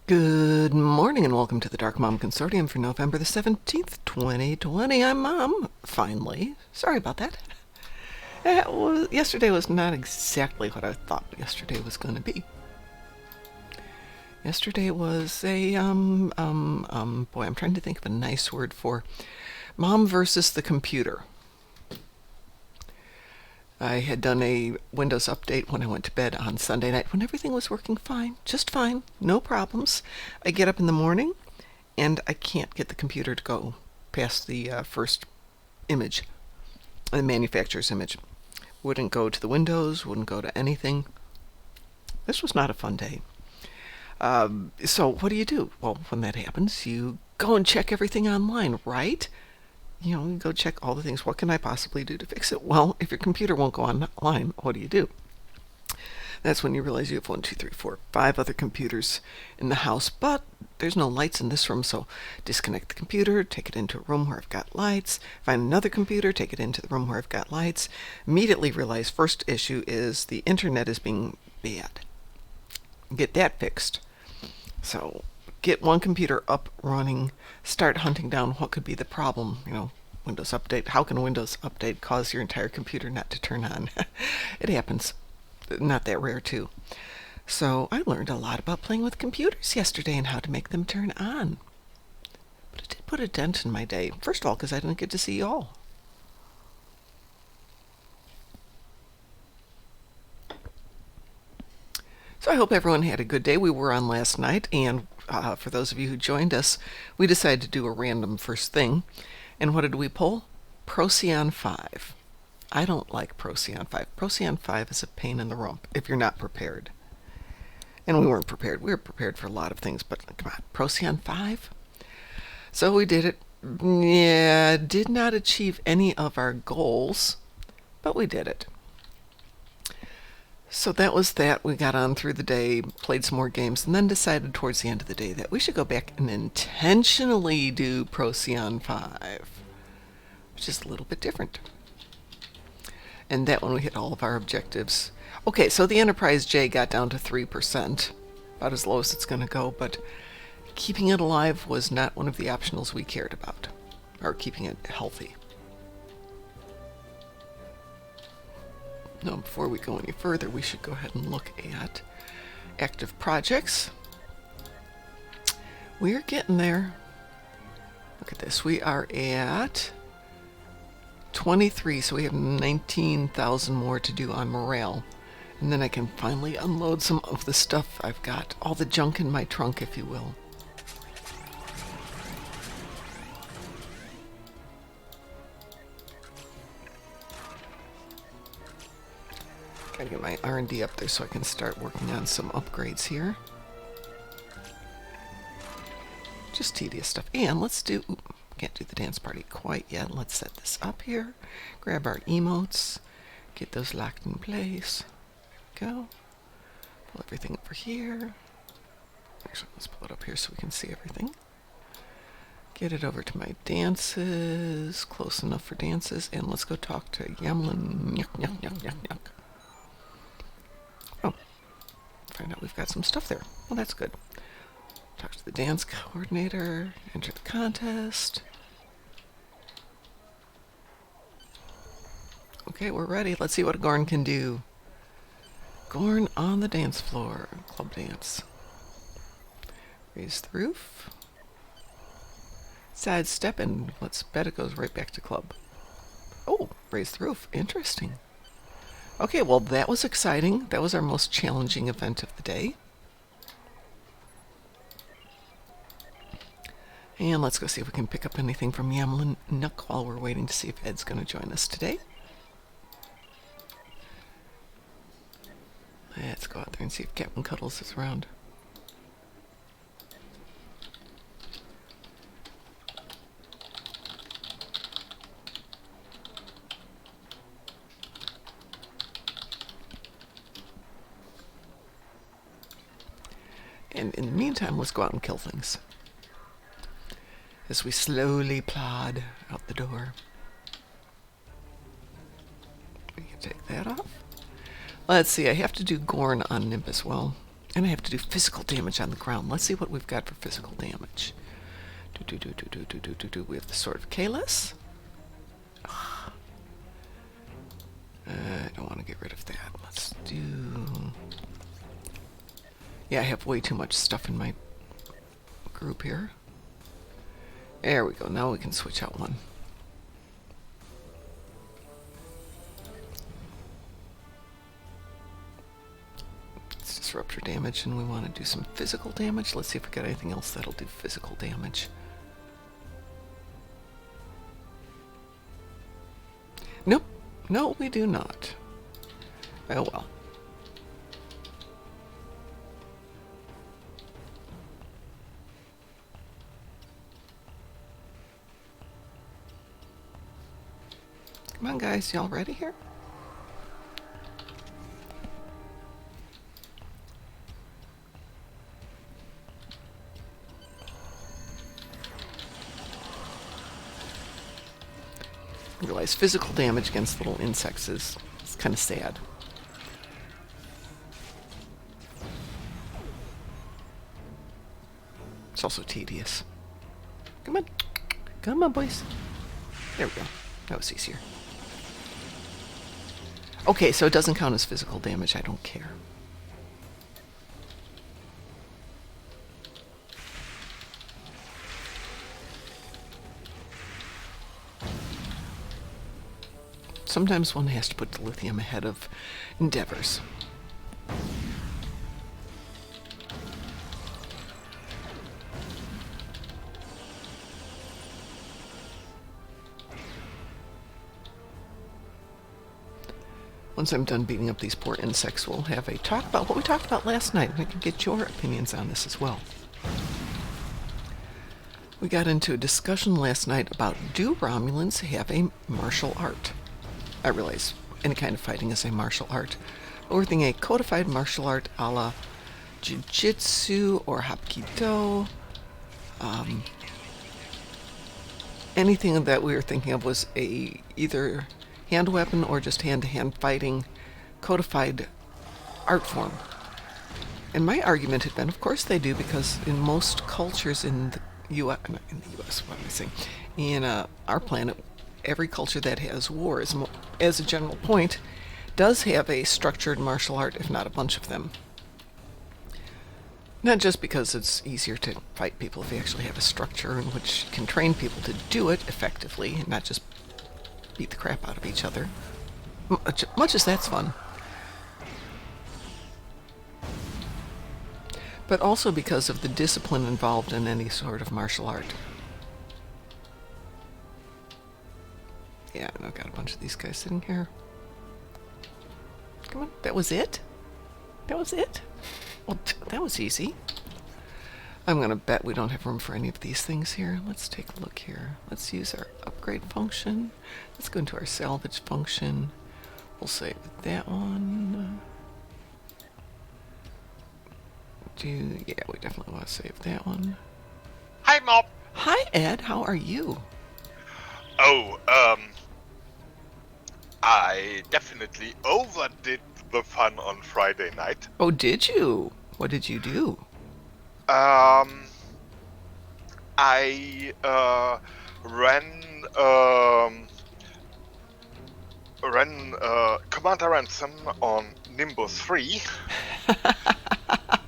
Good morning and welcome to the Darkmom Consortium for November the 17th, 2020. I'm Mom, finally. Sorry about that. Yesterday was not exactly what I thought yesterday was going to be. Yesterday was boy, I'm trying to think of a nice word for Mom versus the computer. I had done a Windows update when I went to bed on Sunday night when everything was working fine, just fine, no problems. I get up in the morning and I can't get the computer to go past the first image, the manufacturer's image. Wouldn't go to the Windows, wouldn't go to anything. This was not a fun day. So what do? Well, when that happens, you go and check everything online, right? You go check all the things. What can I possibly do to fix it? Well, if your computer won't go online, what do? That's when you realize you have 1, 2, 3, 4, 5 other computers in the house, but there's no lights in this room, so disconnect the computer, take it into a room where I've got lights, find another computer, take it into the room where I've got lights. Immediately realize first issue is the internet is being bad. Get that fixed. So get one computer up running, start hunting down what could be the problem. Windows Update. How can Windows Update cause your entire computer not to turn on? It happens. Not that rare, too. So I learned a lot about playing with computers yesterday and how to make them turn on. But it did put a dent in my day. First of all, because I didn't get to see you all. So I hope everyone had a good day. We were on last night, and for those of you who joined us, we decided to do a random first thing. And what did we pull? Procyon 5. I don't like Procyon 5. Procyon 5 is a pain in the rump if you're not prepared. And we weren't prepared. We were prepared for a lot of things, but come on, Procyon 5? So we did it. Yeah, did not achieve any of our goals, but we did it. So that was that. We got on through the day, played some more games, and then decided towards the end of the day that we should go back and intentionally do Procyon 5, which is a little bit different. And that one we hit all of our objectives. Okay, so the Enterprise J got down to 3%, about as low as it's going to go, but keeping it alive was not one of the optionals we cared about, or keeping it healthy. Now, before we go any further, we should go ahead and look at active projects. We're getting there. Look at this. We are at 23, so we have 19,000 more to do on morale. And then I can finally unload some of the stuff I've got. All the junk in my trunk, if you will. Gotta get my R&D up there so I can start working on some upgrades here. Just tedious stuff. And let's do... Can't do the dance party quite yet. Let's set this up here. Grab our emotes. Get those locked in place. There we go. Pull everything over here. Actually, let's pull it up here so we can see everything. Get it over to my dances. Close enough for dances. And let's go talk to Yemlin. Yuck, yuck, yuck, yuck, yuck. Oh. Find out we've got some stuff there. Well, that's good. Talk to the dance coordinator. Enter the contest. Okay, we're ready. Let's see what Gorn can do. Gorn on the dance floor. Club dance. Raise the roof. Sidestep, and let's bet it goes right back to club. Oh, raise the roof. Interesting. Okay, well, that was exciting. That was our most challenging event of the day. And let's go see if we can pick up anything from Yamlin Nook while we're waiting to see if Ed's going to join us today. Let's go out there and see if Captain Cuddles is around. And in the meantime, let's go out and kill things as we slowly plod out the door. We can take that off. Let's see, I have to do Gorn on Nimp as well. And I have to do physical damage on the ground. Let's see what we've got for physical damage. We have the Sword of Kalis. I don't want to get rid of that. Let's do... Yeah, I have way too much stuff in my group here. There we go. Now we can switch out one. It's disruptor damage, and we want to do some physical damage. Let's see if we got anything else that'll do physical damage. Nope. No, we do not. Oh well. Come on, guys. Y'all ready here? I realize physical damage against little insects is kind of sad. It's also tedious. Come on. Come on, boys. There we go. That was easier. Okay, so it doesn't count as physical damage. I don't care. Sometimes one has to put the lithium ahead of endeavors. Once I'm done beating up these poor insects, we'll have a talk about what we talked about last night. We can get your opinions on this as well. We got into a discussion last night about, do Romulans have a martial art? I realize any kind of fighting is a martial art. But we're thinking a codified martial art a la Jiu-Jitsu or Hapkido. Anything that we were thinking of was a either hand weapon or just hand-to-hand fighting codified art form. And my argument had been, of course they do, because in most cultures in the U.S., not in the U.S., what am I saying? In our planet, every culture that has war, as a general point, does have a structured martial art, if not a bunch of them. Not just because it's easier to fight people if you actually have a structure in which you can train people to do it effectively, and not just beat the crap out of each other. Much as that's fun. But also because of the discipline involved in any sort of martial art. Yeah, and I've got a bunch of these guys sitting here. Come on, that was it? That was it? Well, that was easy. I'm going to bet we don't have room for any of these things here. Let's take a look here. Let's use our upgrade function. Let's go into our salvage function. We'll save that one. Yeah, we definitely want to save that one. Hi, Mom. Hi, Ed. How are you? Oh, I definitely overdid the fun on Friday night. Oh, did you? What did you do? I ran Commander Ransom on Nimbus 3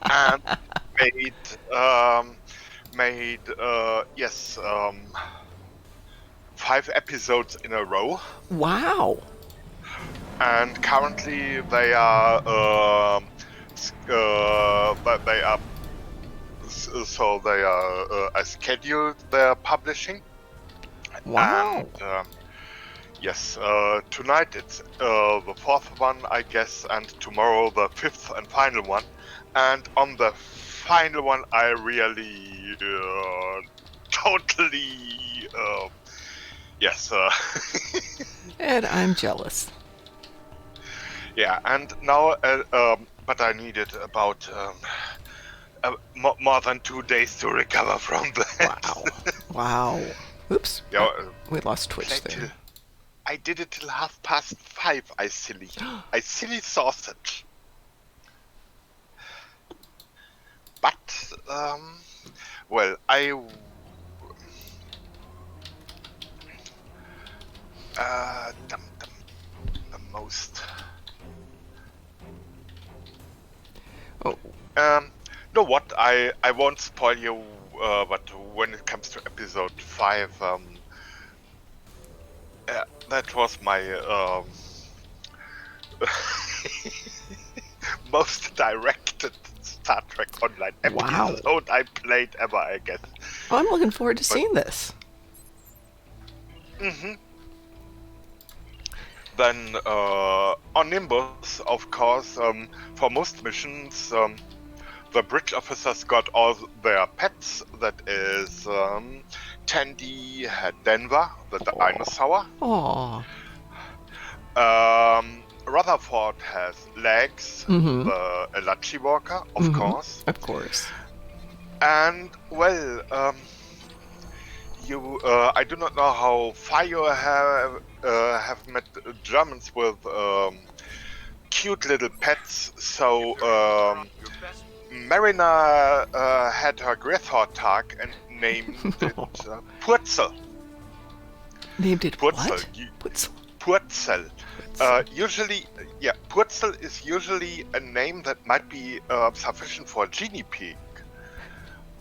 and made 5 episodes in a row. Wow. And currently they are I scheduled their publishing. Wow. And yes, tonight it's the 4th one, I guess, and tomorrow the 5th and final one. And on the final one, I really totally yes. Ed, I'm jealous. Yeah, and now, but I needed about more than 2 days to recover from that. Wow. Wow. Oops. Yeah, We lost Twitch there. I did it till 5:30, I silly sausage. well, the most. Oh, Know what? I won't spoil you, but when it comes to episode 5, that was my most directed Star Trek Online wow. episode I played ever, I guess. Oh, I'm looking forward to But- seeing this. Then on Nimbus, of course, for most missions, the bridge officers got all their pets. That is Tandy had Denver, the dinosaur. Aw. Rutherford has Legs, the Elachi Walker, of course. Of course. And, well, I do not know how far you have met Germans with cute little pets. So Marina had her Grethortag and named it Purzel. Named it Purzel. what? Putzel. Purzel. Usually, Purzel is usually a name that might be sufficient for a guinea pig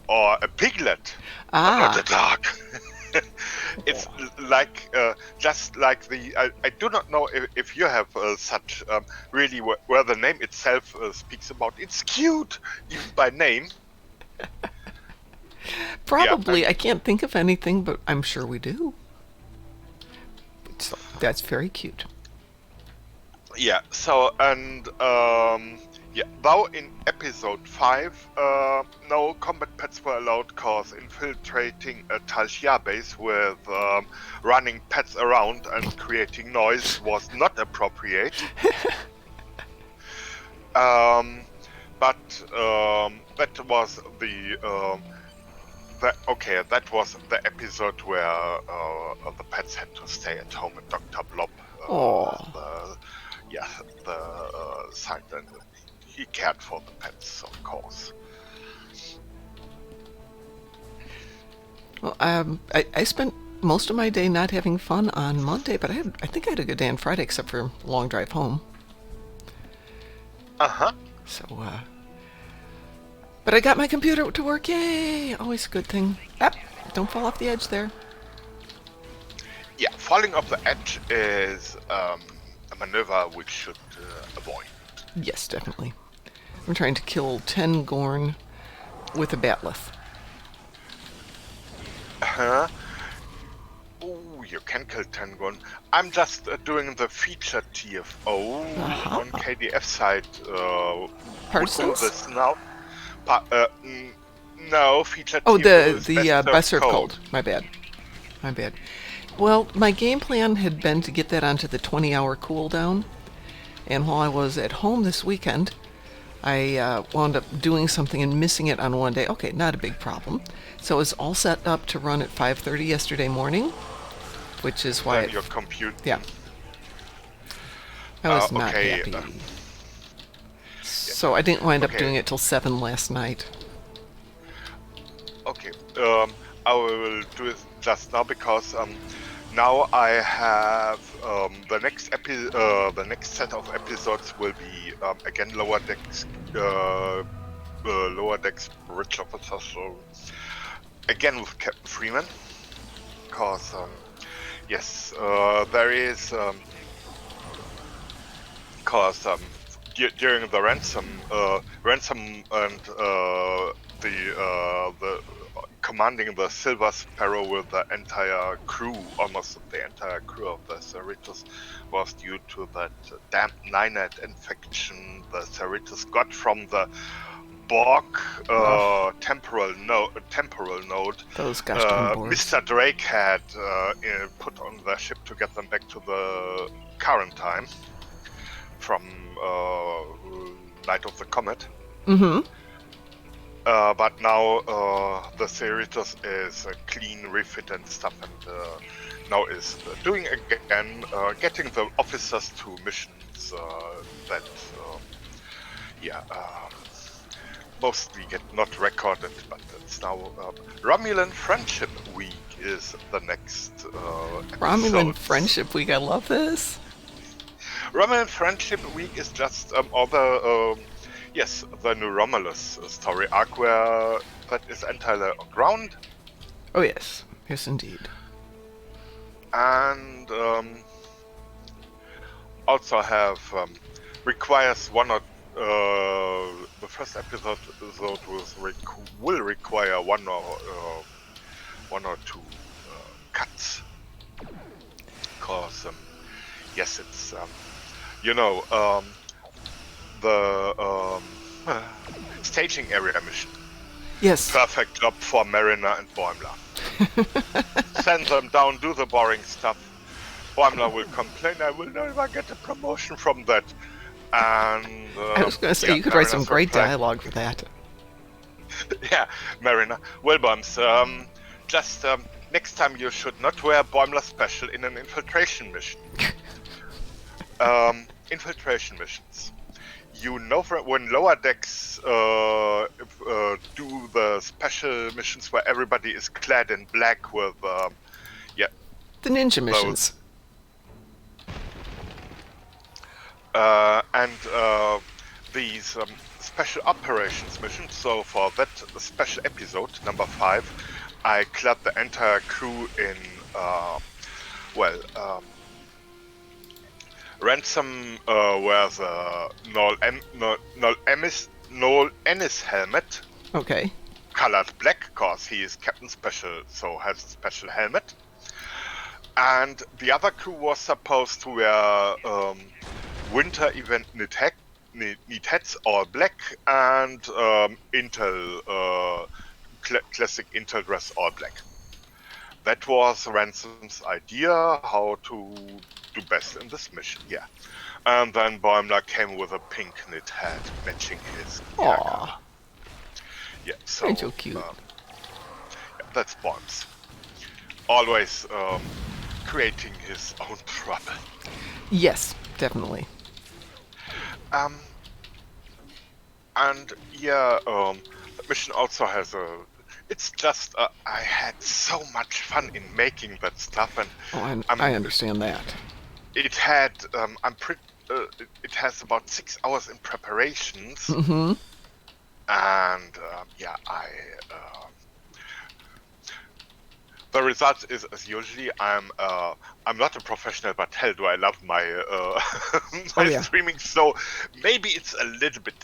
or a piglet. Not a dog. It's like just like the. I do not know if you have such really where the name itself speaks about. It's cute even by name. Probably. I can't think of anything, but I'm sure we do. So that's very cute. Yeah. So and though in episode 5, no combat pets were allowed, cause infiltrating a Tal Shia base with running pets around and creating noise was not appropriate. But that was that was the episode where the pets had to stay at home, and Dr. Blob, the silent, he cared for the pets, of course. Well, I spent most of my day not having fun on Monday, but I think I had a good day on Friday, except for a long drive home. So, but I got my computer to work. Yay! Always a good thing. Don't fall off the edge there. Yeah, falling off the edge is a maneuver we should avoid. Yes, definitely. I'm trying to kill 10 Gorn with a batleth. Oh, you can kill 10 Gorn. I'm just doing the feature TFO on KDF side. Partisans? This now. No, feature Oh, TFO the best served code. My bad. Well, my game plan had been to get that onto the 20-hour cooldown. And while I was at home this weekend, I wound up doing something and missing it on one day. Okay, not a big problem. So it was all set up to run at 5:30 yesterday morning, which is why your computer. Yeah. I was not okay, happy. So I didn't wind up doing it till 7 last night. Okay. I will do it just now because now I have the next set of episodes will be again lower decks bridge officers. So again with Captain Freeman, because yes, there is because during the ransom and the commanding the Silver Sparrow with the entire crew, almost the entire crew of the Cerritos, was due to that damn Ninet infection the Cerritos got from the Borg temporal node. Those gosh darn Borgs. Mr. Drake had put on their ship to get them back to the current time from Night of the Comet. But now the Cerritos is clean, refit and stuff, and now is doing again, getting the officers to missions that, mostly get not recorded, but it's now Romulan Friendship Week is the next Romulan episode. Friendship Week, I love this. Romulan Friendship Week is just the new Romulus story arc where that is entirely on ground. Oh yes, yes indeed. And also have requires one or the first episode will require one or two cuts, because yes, it's the staging area mission. Yes. Perfect job for Mariner and Boimler. Send them down, do the boring stuff. Boimler will complain, I will never get a promotion from that. And I was going to say, you could write some great dialogue for that. Yeah, Mariner. Well, Bombs, just next time you should not wear Boimler Special in an infiltration mission. Infiltration missions. You know, when Lower Decks do the special missions where everybody is clad in black with, the ninja missions. And these special operations missions. So for that special episode, number 5, I clad the entire crew in, Ransom wears a Noel Ennis helmet. Okay. Colored black, cause he is Captain Special, so has a special helmet. And the other crew was supposed to wear winter event knit hats, all black, and classic Intel dress, all black. That was Ransom's idea, how to do best in this mission, yeah. And then Boimler came with a pink knit hat, matching his Aww. Yeah, so... Ain't so cute. That's Bombs. Always creating his own trouble. Yes, definitely. And yeah, the mission also has it's just, I had so much fun in making that stuff, and I understand that. It had, it has about 6 hours in preparations, Mm-hmm. and the result is, as usually, I'm not a professional, but hell, do I love my streaming. So maybe it's a little bit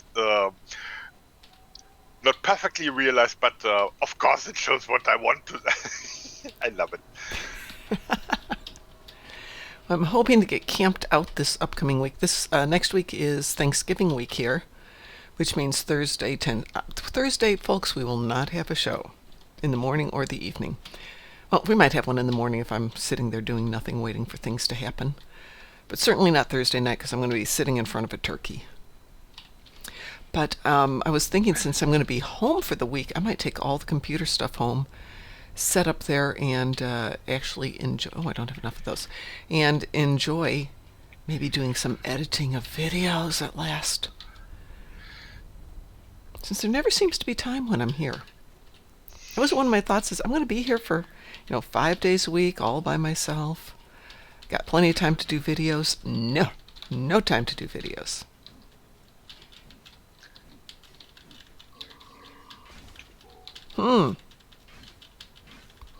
not perfectly realized, but of course it shows what I want to. I love it. I'm hoping to get camped out this upcoming week. This next week is Thanksgiving week here, which means Thursday, folks, we will not have a show in the morning or the evening. Well, we might have one in the morning if I'm sitting there doing nothing, waiting for things to happen. But certainly not Thursday night, because I'm going to be sitting in front of a turkey. But I was thinking, since I'm going to be home for the week, I might take all the computer stuff home, set up there, and actually enjoy... Oh, I don't have enough of those. And enjoy maybe doing some editing of videos at last. Since there never seems to be time when I'm here. That was one of my thoughts, is I'm going to be here for, 5 days a week, all by myself. Got plenty of time to do videos. No time to do videos.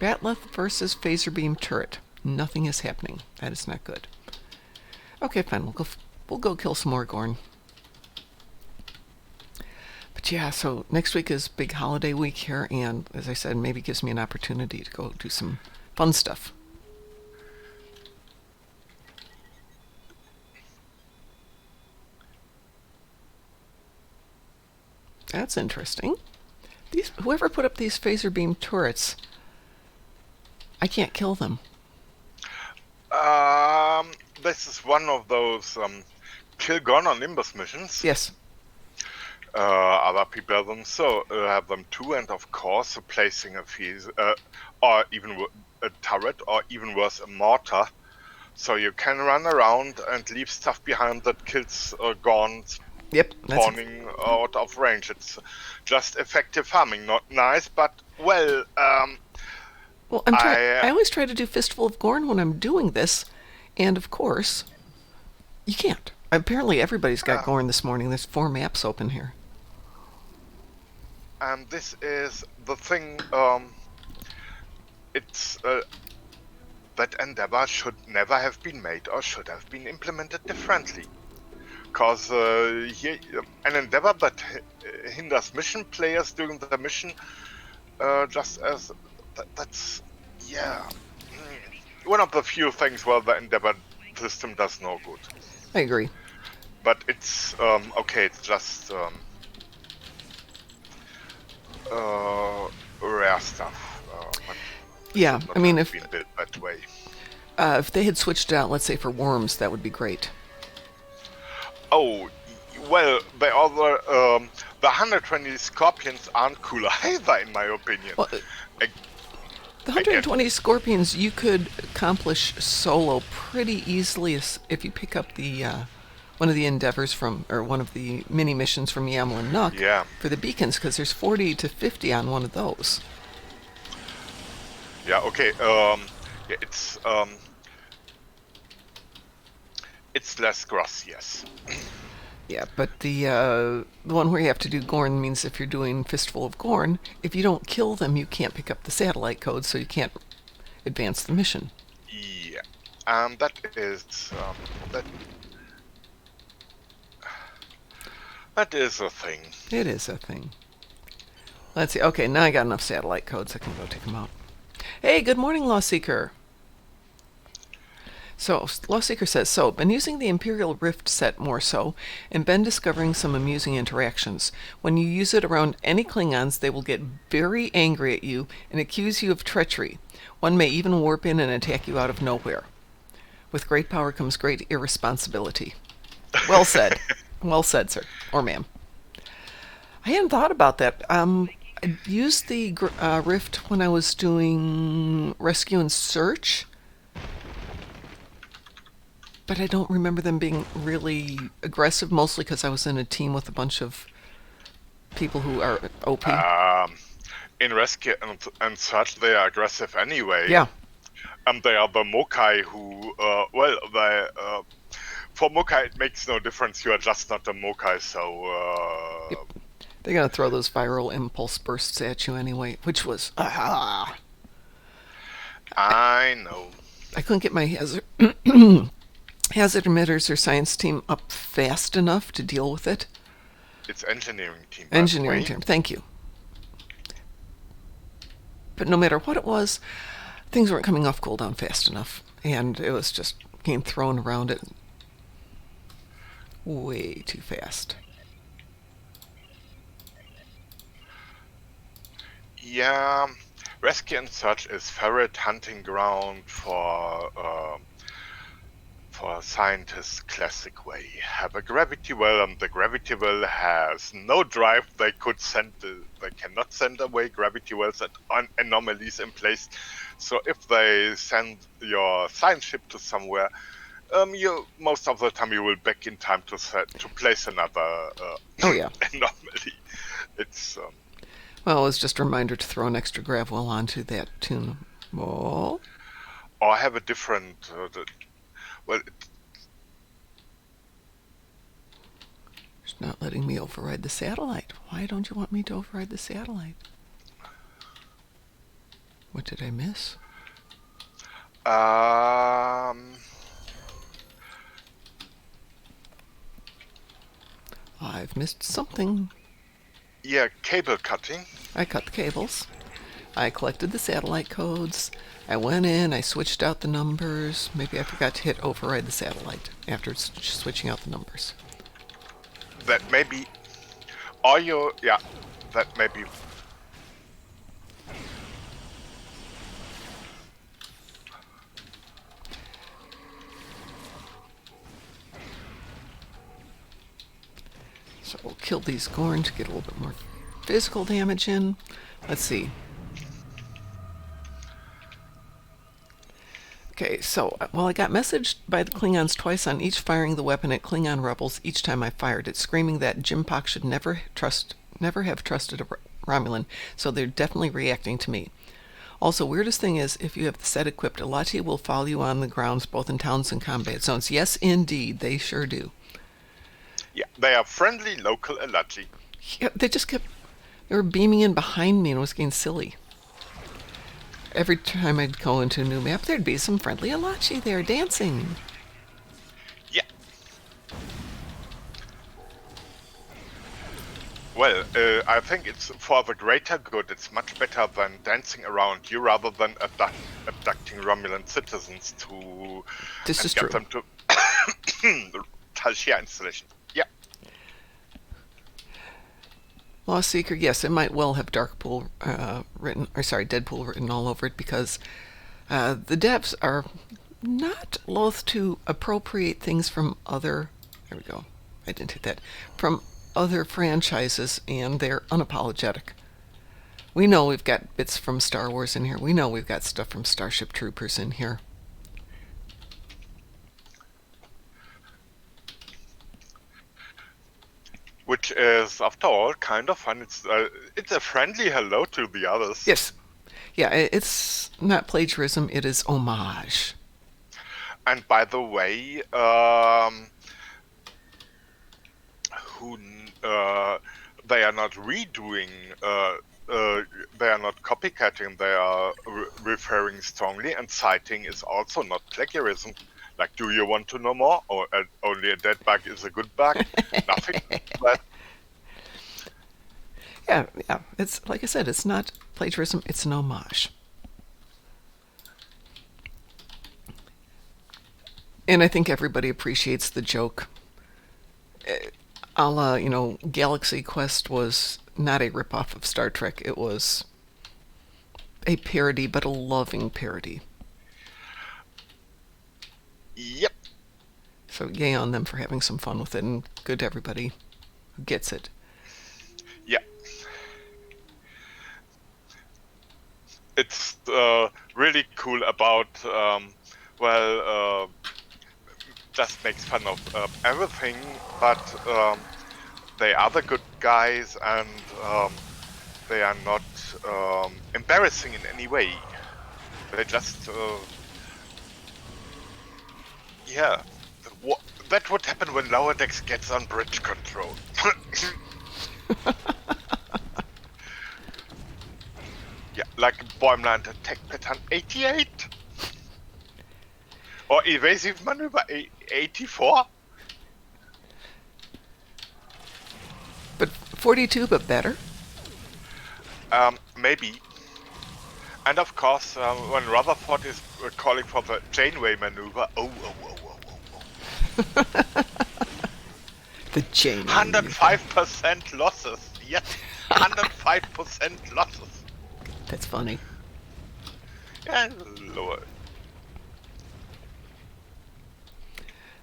Batleth versus phaser beam turret. Nothing is happening. That is not good. Okay, fine. We'll go kill some more Gorn. But yeah, so next week is big holiday week here, and as I said, maybe gives me an opportunity to go do some fun stuff. That's interesting. Whoever put up these phaser beam turrets, I can't kill them. This is one of those kill Gorn on Nimbus missions. Yes. Other people have them, so have them too, and of course placing a or even a turret, or even worse, a mortar, so you can run around and leave stuff behind that kills Gorns Yep. spawning out of range. It's just effective farming, not nice, but well. Well, I always try to do Fistful of Gorn when I'm doing this, and of course, you can't. Apparently, everybody's got Gorn this morning. There's 4 maps open here. And this is the thing. It's that Endeavor should never have been made, or should have been implemented differently. Because here, an Endeavor that hinders mission players during the mission, just as that's one of the few things where the Endeavor system does no good. I agree. But it's okay. It's just rare stuff. Yeah, I mean, if been built that way. If they had switched out, let's say for worms, that would be great. Oh, well, the other the 120 scorpions aren't cool either, in my opinion. Well, the 120 scorpions you could accomplish solo pretty easily if you pick up the one of the endeavors from, or one of the mini missions from YAML and Nook for the beacons, because there's 40 to 50 on one of those. Yeah. Okay. It's less gross, yes. Yeah, but the one where you have to do Gorn means if you're doing Fistful of Gorn, if you don't kill them, you can't pick up the satellite code, so you can't advance the mission. Yeah, that is that is a thing. It is a thing. Let's see. Okay, now I got enough satellite codes. I can go take them out. Hey, good morning, Lawseeker. So, Lawseeker says, been using the Imperial Rift set more so, and been discovering some amusing interactions. When you use it around any Klingons, they will get very angry at you and accuse you of treachery. One may even warp in and attack you out of nowhere. With great power comes great irresponsibility. Well said. Well said, sir. Or ma'am. I hadn't thought about that. I used the Rift when I was doing Rescue and Search, but I don't remember them being really aggressive, mostly because I was in a team with a bunch of people who are OP. In Rescue and Search, they are aggressive anyway. Yeah. They are the Mokai who, for Mokai it makes no difference, you are just not a Mokai, so... Yep. They're going to throw those viral impulse bursts at you anyway, which was... I know. I couldn't get my hazard emitters or science team up fast enough to deal with it. It's engineering team. Engineering team, thank you. But no matter what it was, things weren't coming off cooldown fast enough, and it was just getting thrown around it way too fast. Yeah, Rescue and Search is ferret hunting ground for scientists' classic way. Have a gravity well, and the gravity well has no drive. They cannot send away gravity wells at anomalies in place. So if they send your science ship to somewhere, most of the time you will back in time to place another anomaly. It's well, it's just a reminder to throw an extra grav well onto that tune ball, or have a different. It's not letting me override the satellite. Why don't you want me to override the satellite? What did I miss? I've missed something. Yeah, cable cutting. I cut the cables. I collected the satellite codes. I went in, I switched out the numbers. Maybe I forgot to hit override the satellite after switching out the numbers. That may be... that may be... So we'll kill these Gorn to get a little bit more physical damage in. Let's see. Okay, so, I got messaged by the Klingons twice on each firing the weapon at Klingon rebels each time I fired it, screaming that Jim Pock should never have trusted a Romulan, so they're definitely reacting to me. Also, weirdest thing is, if you have the set equipped, Alachi will follow you on the grounds, both in towns and combat zones. Yes, indeed, they sure do. Yeah, they are friendly local Alachi. Yeah, they were beaming in behind me and was getting silly. Every time I'd go into a new map, there'd be some friendly Alachi there dancing. Yeah. Well, I think it's for the greater good. It's much better than dancing around you rather than abducting Romulan citizens to get them to Talshia installation. Yeah. Lost Seeker, yes, it might well have Deadpool written all over it, because the devs are not loath to appropriate things from other. There we go. I didn't hit that. From other franchises, and they're unapologetic. We know we've got bits from Star Wars in here. We know we've got stuff from Starship Troopers in here. Which is, after all, kind of fun. It's a friendly hello to the others. Yes. Yeah, it's not plagiarism, it is homage. And by the way, they are not redoing, they are not copycatting, they are referring strongly, and citing is also not plagiarism. Like, do you want to know more? Or only a dead bug is a good bug? Nothing but... Yeah, it's, like I said, it's not plagiarism, it's an homage. And I think everybody appreciates the joke. A la, Galaxy Quest was not a ripoff of Star Trek. It was a parody, but a loving parody. Yep. So yay on them for having some fun with it, and good to everybody who gets it. Yeah. It's really cool about, just makes fun of everything, but they are the good guys, and they are not embarrassing in any way. They just, yeah, that would happen when Lower Decks gets on bridge control. Yeah, like Boimland Attack Pattern 88? Or Evasive Maneuver 84? But 42, but better? Maybe. And of course, when Rutherford is calling for the Janeway maneuver, The Janeway 105% losses. Yes, 105% losses. That's funny. Yeah, lower.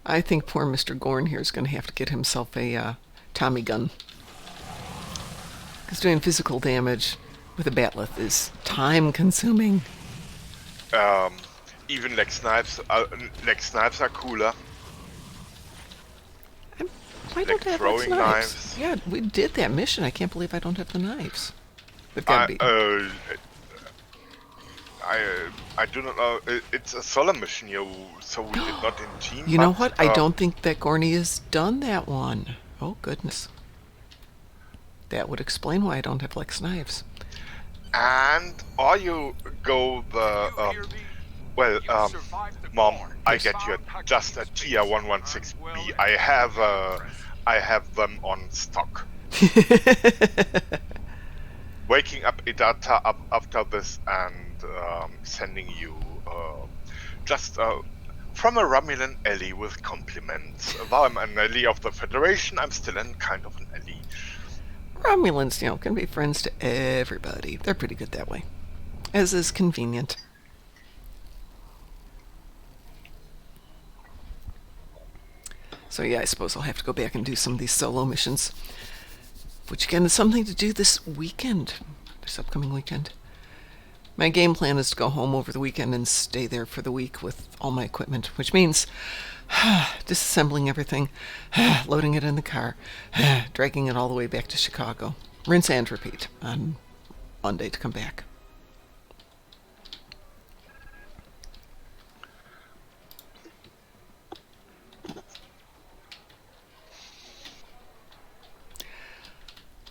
I think poor Mr. Gorn here is going to have to get himself a Tommy gun. Because doing physical damage with a bat'leth is time-consuming. Even leg snipes are cooler. Why don't I have throwing knives? Yeah, we did that mission. I can't believe I don't have the knives. They've got to be. I do not know. It's a solo mission, so we did not in team. You know what? I don't think that Gorny has done that one. Oh, goodness. That would explain why I don't have Lex knives. And, or you go the, Mom, I get you just a tier 116B. I have them on stock. Waking up Idata up after this and sending you just from a Romulan ally with compliments. Though I'm an ally of the Federation, I'm still kind of an ally. Romulans, can be friends to everybody. They're pretty good that way. As is convenient. So yeah, I suppose I'll have to go back and do some of these solo missions. Which again is something to do this weekend. This upcoming weekend. My game plan is to go home over the weekend and stay there for the week with all my equipment, which means disassembling everything, loading it in the car, dragging it all the way back to Chicago. Rinse and repeat on Monday to come back.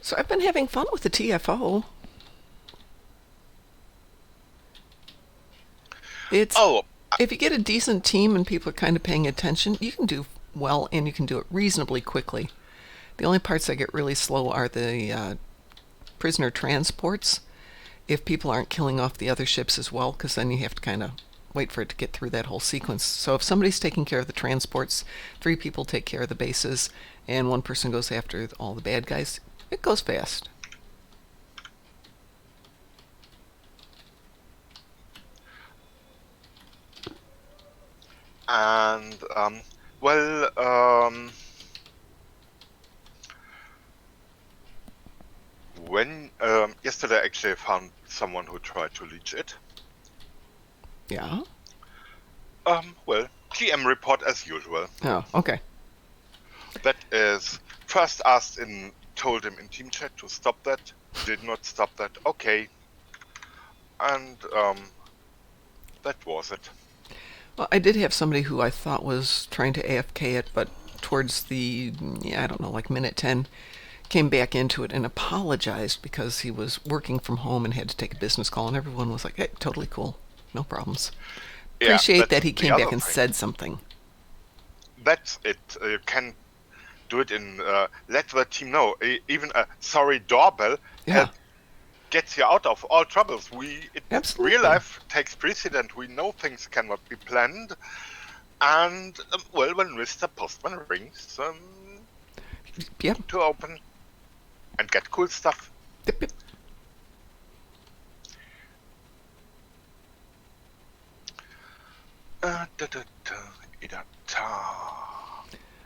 So I've been having fun with the TFO. If you get a decent team and people are kind of paying attention, you can do well and you can do it reasonably quickly. The only parts that get really slow are the prisoner transports. If people aren't killing off the other ships as well, because then you have to kind of wait for it to get through that whole sequence. So if somebody's taking care of the transports, 3 people take care of the bases, and 1 person goes after all the bad guys, it goes fast. And, when, yesterday I actually found someone who tried to leech it. Yeah? GM report as usual. Oh, okay. That is, first told him in team chat to stop that, did not stop that, okay. And, that was it. Well, I did have somebody who I thought was trying to AFK it, but towards the, minute 10, came back into it and apologized because he was working from home and had to take a business call, and everyone was like, hey, totally cool, no problems. Appreciate that he came back and said something. That's it. You can do it in, let the team know. Even a sorry doorbell gets you out of all troubles. Absolutely. Real life takes precedent. We know things cannot be planned. And, when Mr. Postman rings, to open and get cool stuff. Yep.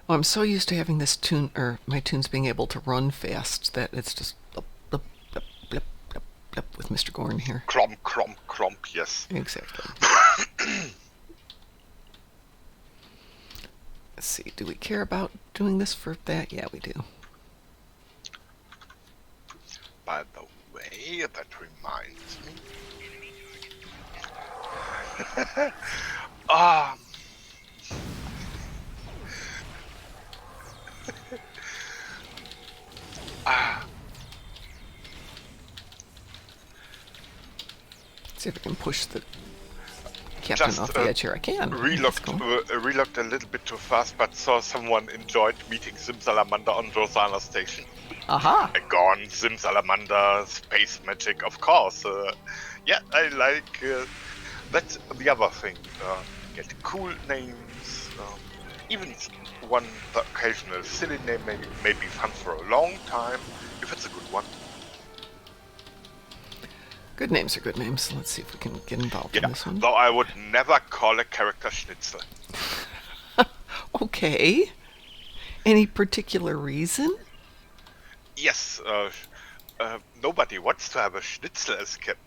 Well, I'm so used to having this tune, or my tunes being able to run fast, that it's just blip, blip, blip, blip, blip, blip with Mr. Gorn here. Cromp, cromp, cromp, yes. Exactly. Let's see, do we care about doing this for that? Yeah, we do. By the way, that reminds me. See if I can push the captain off the edge here. I can. Relooked a little bit too fast, but saw someone enjoyed meeting Simsalamander on Rosanna Station. Aha! Gorn, Simsalamander, space magic, of course. I like. That's the other thing. Get cool names. Even the occasional silly name may be fun for a long time, if it's a good one. Good names are good names. Let's see if we can get involved in this one. Though I would never call a character Schnitzel. Okay. Any particular reason? Yes. Nobody wants to have a Schnitzel as Captain.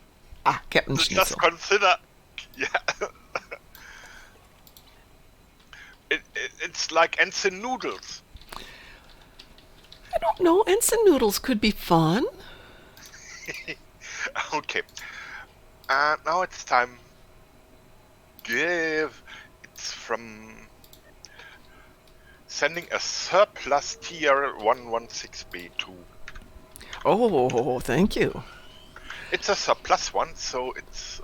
Captain Schnitzel. Just consider... Yeah. It's like ensign noodles. I don't know. Ensign noodles could be fun. Okay. Now it's time. It's from sending a surplus tier 116B2. Oh, thank you. It's a surplus one, so it's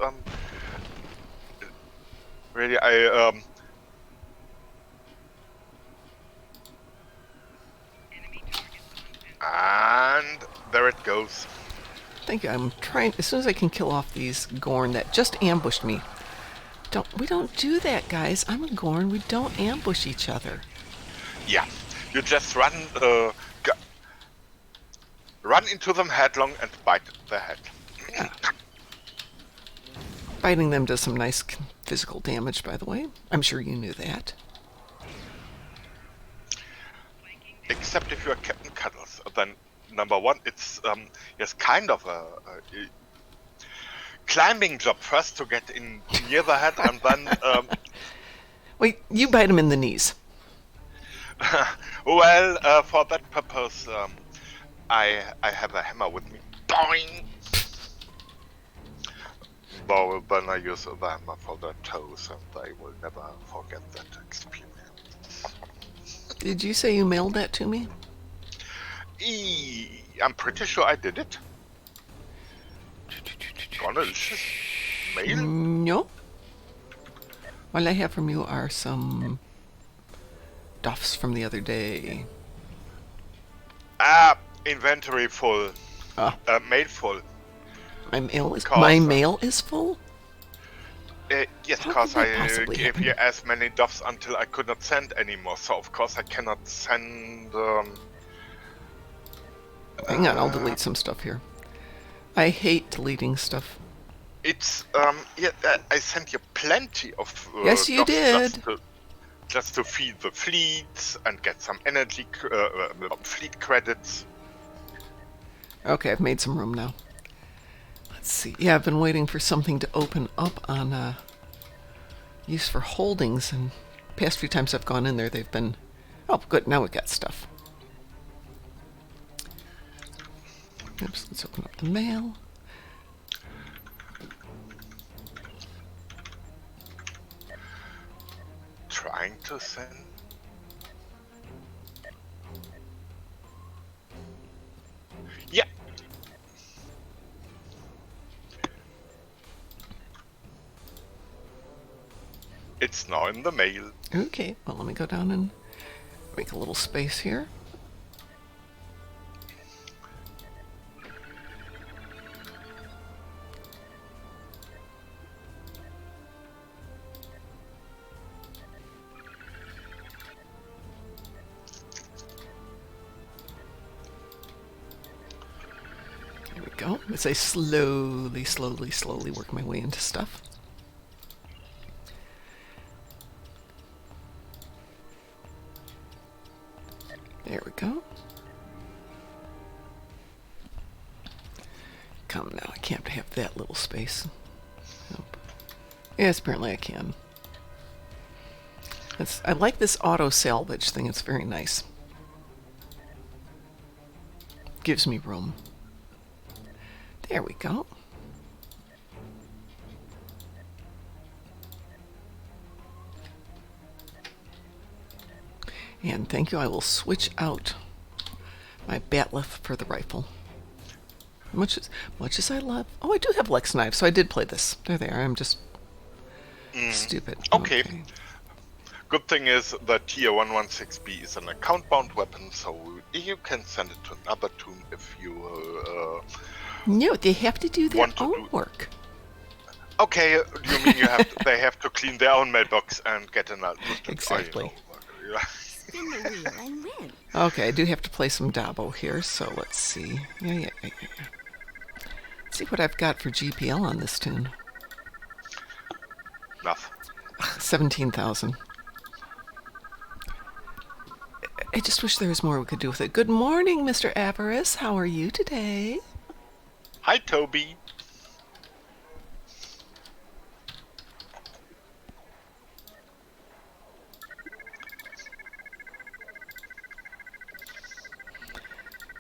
really and there it goes. Thank you. I'm trying, as soon as I can kill off these Gorn that just ambushed me. We don't do that, guys. I'm a Gorn. We don't ambush each other. Yeah, you just run into them headlong and bite their head. Yeah. Biting them does some nice physical damage, by the way. I'm sure you knew that. Except if you are Captain Cuddles, then number one, it's kind of a climbing job first to get in near the head, and then Wait, you bite him in the knees. well, for that purpose, I have a hammer with me. Boing! Though then I use the hammer for the toes, and I will never forget that experience. Did you say you mailed that to me? I'm pretty sure I did it. Gornalicious mail? No. All I have from you are some duffs from the other day. Inventory full. Mail full. My mail is full? Yes, because I gave you as many duffs until I could not send anymore. So of course I cannot send. Hang on, I'll delete some stuff here. I hate deleting stuff. It's I sent you plenty of. Yes, you did. Just to feed the fleets and get some energy fleet credits. Okay, I've made some room now. Let's see. Yeah, I've been waiting for something to open up on use for holdings, and past few times I've gone in there, they've been... Oh, good. Now we got stuff. Oops, let's open up the mail. Trying to send. Yeah. It's now in the mail. Okay, well, let me go down and make a little space here. There we go. As I slowly work my way into stuff. There we go. Come now, I can't have that little space. Nope. Yes, apparently I can. I like this auto salvage thing, it's very nice. Gives me room. There we go. And thank you, I will switch out my batleth for the rifle. Much as I love... Oh, I do have Lex knives, so I did play this. There they are, I'm just stupid. Okay. Good thing is that Tier 116B is an account-bound weapon, so you can send it to another tomb if you... No, they have to do their own work. Okay, you mean they have to clean their own mailbox and get another... Exactly. Spin the wheel and win. Okay, I do have to play some Dabo here, so let's see. Yeah. Let's see what I've got for GPL on this tune. Enough. 17,000. I just wish there was more we could do with it. Good morning, Mr. Avarice. How are you today? Hi, Toby.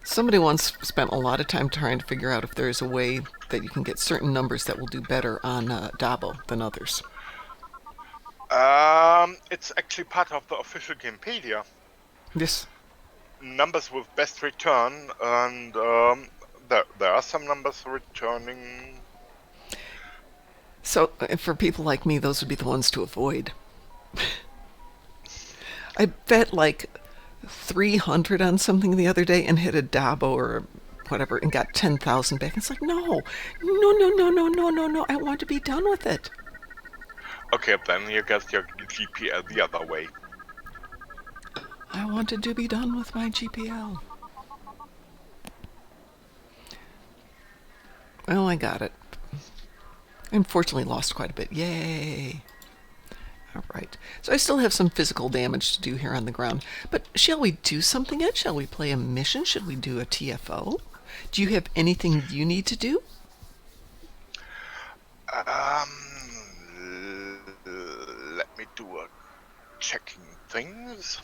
Somebody once spent a lot of time trying to figure out if there's a way that you can get certain numbers that will do better on Dabo than others. It's actually part of the official Gamepedia. Yes. Numbers with best return, and there are some numbers returning. So, for people like me, those would be the ones to avoid. I bet like 300 on something the other day and hit a Dabo or whatever and got 10,000 back. It's like, no, I want to be done with it. Okay, then you get your GPL the other way. I wanted to be done with my GPL. Well, I got it. Unfortunately, lost quite a bit. Yay! All right. So I still have some physical damage to do here on the ground. But shall we do something yet? Shall we play a mission? Should we do a TFO? Do you have anything you need to do? checking things.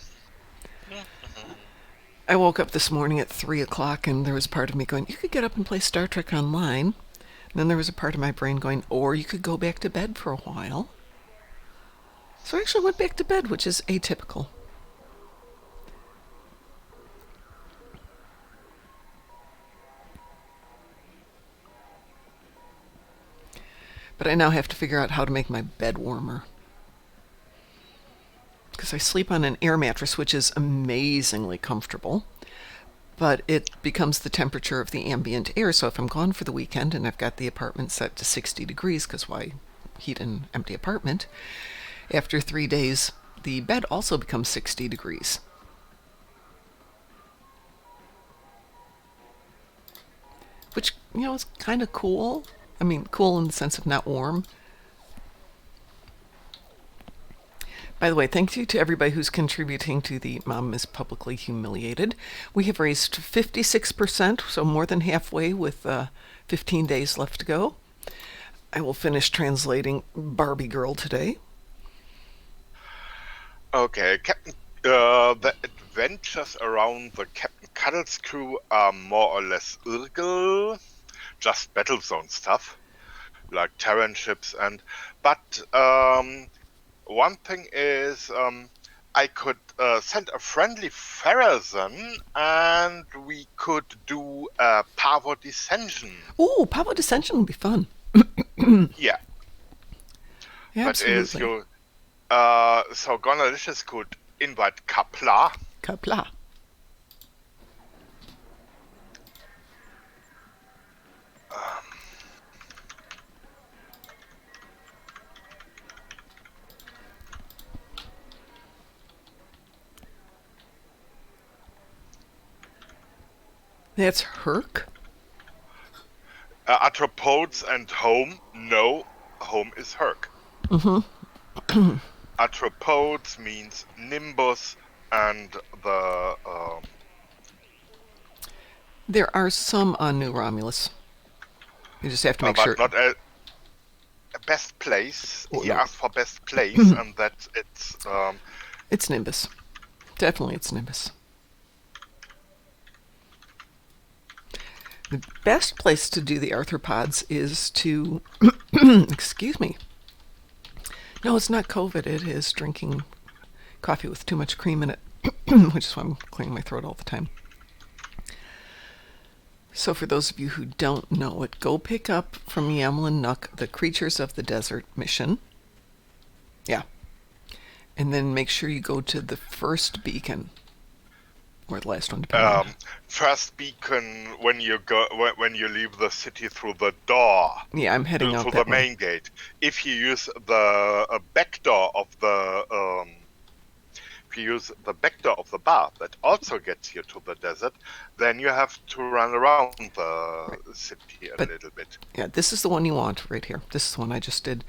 I woke up this morning at 3 o'clock and there was part of me going, you could get up and play Star Trek Online. And then there was a part of my brain going, or you could go back to bed for a while. So I actually went back to bed, which is atypical. But I now have to figure out how to make my bed warmer. Because I sleep on an air mattress, which is amazingly comfortable. But it becomes the temperature of the ambient air. So if I'm gone for the weekend and I've got the apartment set to 60 degrees, because why heat an empty apartment, after 3 days, the bed also becomes 60 degrees. Which, is kind of cool. I mean, cool in the sense of not warm. By the way, thank you to everybody who's contributing to the Mom is Publicly Humiliated. We have raised 56%, so more than halfway with 15 days left to go. I will finish translating Barbie Girl today. Okay, Captain. The adventures around the Captain Cuddles crew are more or less illegal, just Battlezone stuff, like Terran ships but one thing is, I could send a friendly Farazan, and we could do a Pavo Descension. Ooh, Pavo Descension would be fun. Yeah. Absolutely. But so Gornalicious could invite Kapla. Kapla. That's Herc? Arthropods and home. No, home is Herc. Mm-hmm. Arthropods means Nimbus and the... There are some on New Romulus. You just have to make sure. Not a best place. Oh, he no. asked for best place, and that it's... It's Nimbus. Definitely it's Nimbus. The best place to do the arthropods is to... Excuse me. No, it's not COVID. It is drinking coffee with too much cream in it, which is why I'm clearing my throat all the time. So for those of you who don't know it, go pick up from Yamlin Nook the Creatures of the Desert mission. Yeah. And then make sure you go to the first beacon. Or the last one, depending on. First beacon when you leave the city through the door. Yeah, I'm heading out through that the main gate. If you use the back door of the bar that also gets you to the desert, then you have to run around the city a little bit. Yeah, this is the one you want right here. This is the one I just did.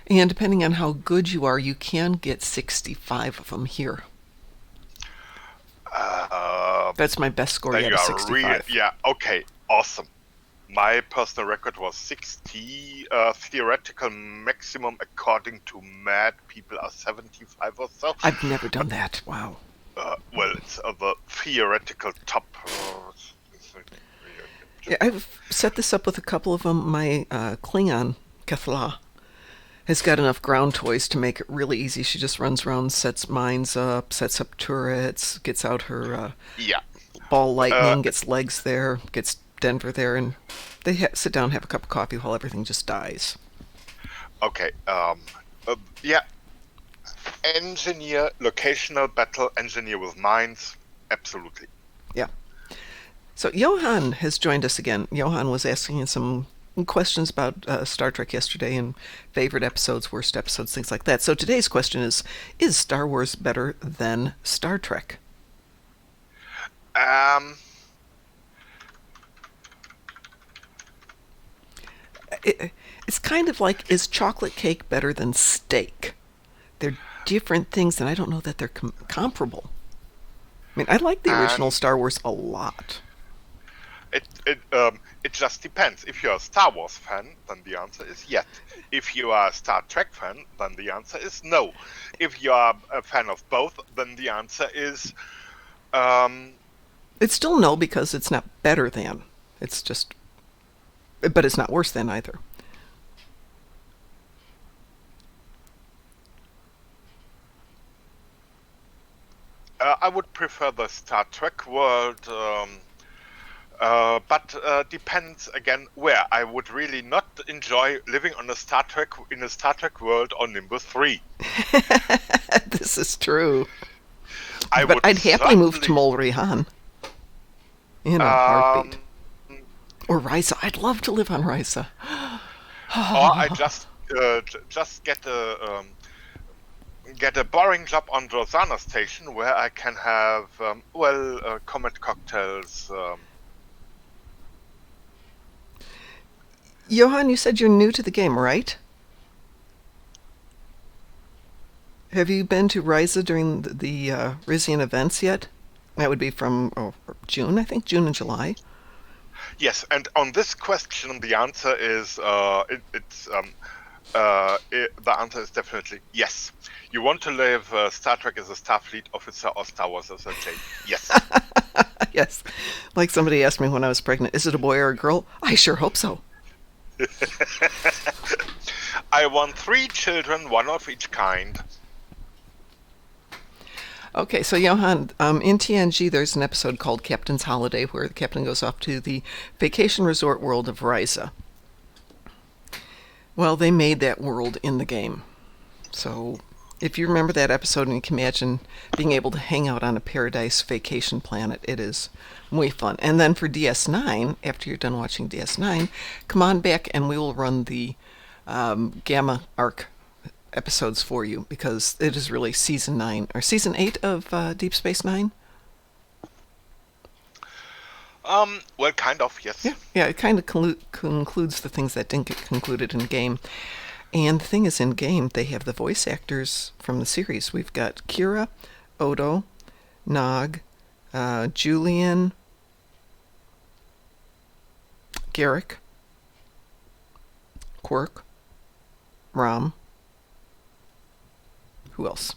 And depending on how good you are, you can get 65 of them here. That's my best score yet, is 65. Okay, awesome. My personal record was 60. Theoretical maximum, according to Mad, people are 75 or so. I've never done that. Wow. Well, it's the theoretical top. Yeah, I've set this up with a couple of them. My Klingon, Kethla, has got enough ground toys to make it really easy. She just runs around, sets mines up, sets up turrets, gets out her ball lightning, gets legs there, gets Denver there, and they sit down and have a cup of coffee while everything just dies. Okay, engineer, locational battle, engineer with mines, absolutely. Yeah. So Johan has joined us again. Johan was asking some questions about Star Trek yesterday and favorite episodes, worst episodes, things like that. So today's question is Star Wars better than Star Trek? It's kind of like, is chocolate cake better than steak? They're different things, and I don't know that they're comparable. I mean, I like the original Star Wars a lot. It it just depends. If you're a Star Wars fan, then the answer is yes. If you are a Star Trek fan, then the answer is no. If you are a fan of both, then the answer is... It's still no, because it's not better than. It's just... But it's not worse than either. I would prefer the Star Trek world, but depends again where. I would really not enjoy living in a Star Trek world on Nimbus 3. This is true. But I'd happily move to Molrihan in a heartbeat. Or Risa. I'd love to live on Risa. Or I just get a boring job on Drosana Station where I can have comet cocktails. Johan, you said you're new to the game, right? Have you been to Risa during the Rizian events yet? That would be from June, I think, June and July. Yes, and on this question, the answer is the answer is definitely yes. You want to live Star Trek as a Starfleet officer or Star Wars as a Jade? Yes. Yes. Like somebody asked me when I was pregnant, is it a boy or a girl? I sure hope so. I want 3 children, 1 of each kind. Okay, so Johan, in TNG there's an episode called Captain's Holiday where the captain goes off to the vacation resort world of Risa. Well, they made that world in the game. So if you remember that episode and you can imagine being able to hang out on a paradise vacation planet, it is way fun. And then for DS9, after you're done watching DS9, come on back and we will run the Gamma Arc episodes for you, because it is really season 9 or season 8 of Deep Space Nine. Well, kind of, yes. Yeah, it kind of concludes the things that didn't get concluded in game. And the thing is, in game, they have the voice actors from the series. We've got Kira, Odo, Nog, Julian, Garrick, Quark, Rom. Who else?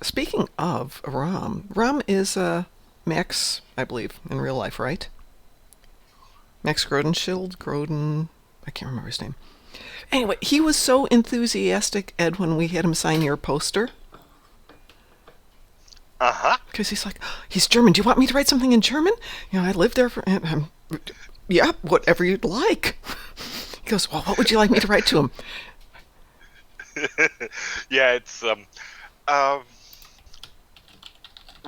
Speaking of Rom is Max, I believe, in real life, right? Max Grodin, I can't remember his name. Anyway, he was so enthusiastic, Ed, when we had him sign your poster. Uh-huh. Because he's like, he's German. Do you want me to write something in German? You know, I lived there for... yeah, whatever you'd like. He goes, well, what would you like me to write to him? Yeah, it's...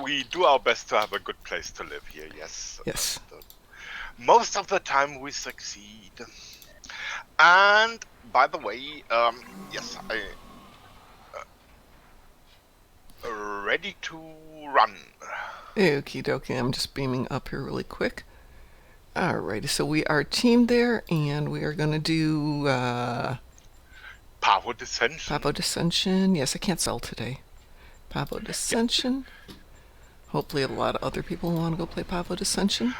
we do our best to have a good place to live here, yes. Yes. Most of the time we succeed. And, by the way, yes, ready to run. Okie dokie, I'm just beaming up here really quick. Alrighty, so we are teamed there, and we are going to do... Pavo Dissension. Pavo Dissension. Yes, I can't sell today. Pavo Dissension. Yeah. Hopefully a lot of other people want to go play Pavo Dissension.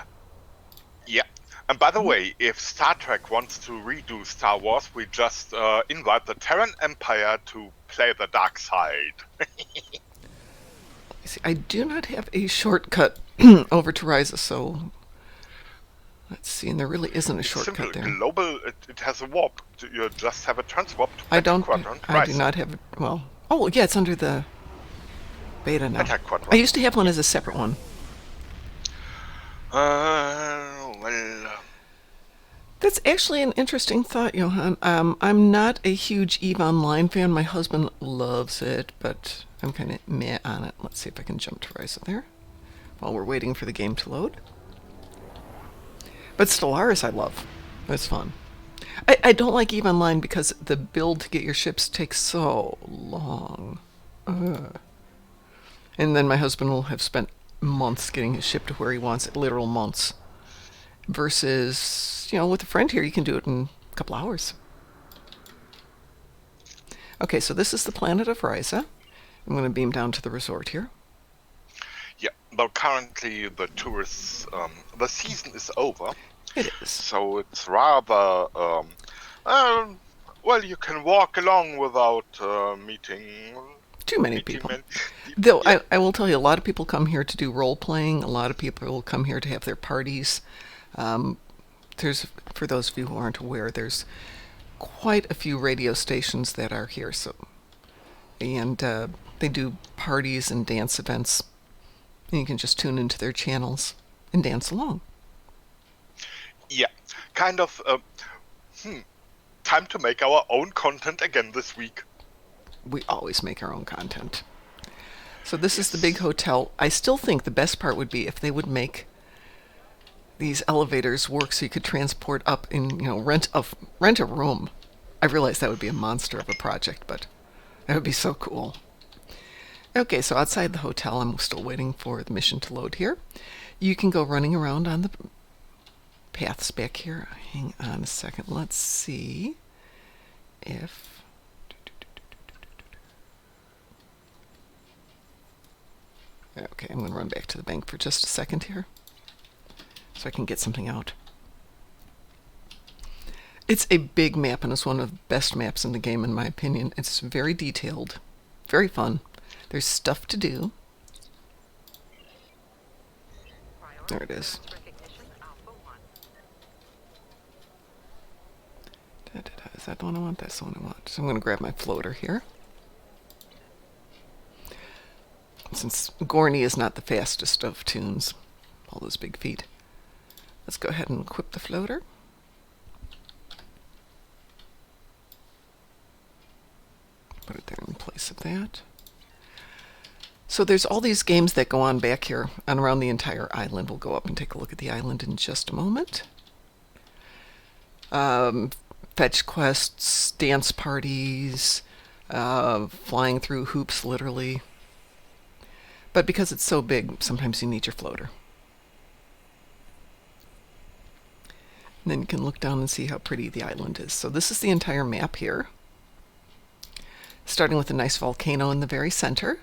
Yeah. And by the way, if Star Trek wants to redo Star Wars, we just invite the Terran Empire to play the dark side. See, I do not have a shortcut over to Risa, so... Let's see, and there really isn't a shortcut there. Global, it has a warp. You just have a transwarp to I do Quadrant. Not have it. Well, oh yeah, it's under the beta now. Attack Quadrant. I used to have one as a separate one. That's actually an interesting thought, Johan. I'm not a huge EVE Online fan. My husband loves it, but I'm kind of meh on it. Let's see if I can jump to Risa there while we're waiting for the game to load. But Stellaris I love. It's fun. I don't like EVE Online because the build to get your ships takes so long. And then my husband will have spent months getting his ship to where he wants it, literal months. Versus, you know, with a friend here, you can do it in a couple hours. Okay, so this is the planet of Risa. I'm going to beam down to the resort here. Yeah, but currently the tourists, the season is over. It is. So it's rather, well, you can walk along without meeting Too many people. many Though yeah. I will tell you, a lot of people come here to do role playing. A lot of people will come here to have their parties. There's, for those of you who aren't aware, there's quite a few radio stations that are here. And they do parties and dance events. And you can just tune into their channels and dance along. Yeah, kind of. Time to make our own content again this week. We always make our own content. So this is the big hotel. I still think the best part would be if they would make these elevators work so you could transport up and, rent a room. I realize that would be a monster of a project, but that would be so cool. Okay, so outside the hotel, I'm still waiting for the mission to load here. You can go running around on the paths back here. Hang on a second. Let's see if... Okay, I'm going to run back to the bank for just a second here so I can get something out. It's a big map, and it's one of the best maps in the game, in my opinion. It's very detailed, very fun. There's stuff to do. There it is. Is that the one I want? That's the one I want. So I'm going to grab my floater here. Since Gorny is not the fastest of tunes, all those big feet, let's go ahead and equip the floater. Put it there in place of that. So there's all these games that go on back here and around the entire island. We'll go up and take a look at the island in just a moment. Fetch quests, dance parties, flying through hoops, literally. But because it's so big, sometimes you need your floater. And then you can look down and see how pretty the island is. So this is the entire map here. Starting with a nice volcano in the very center.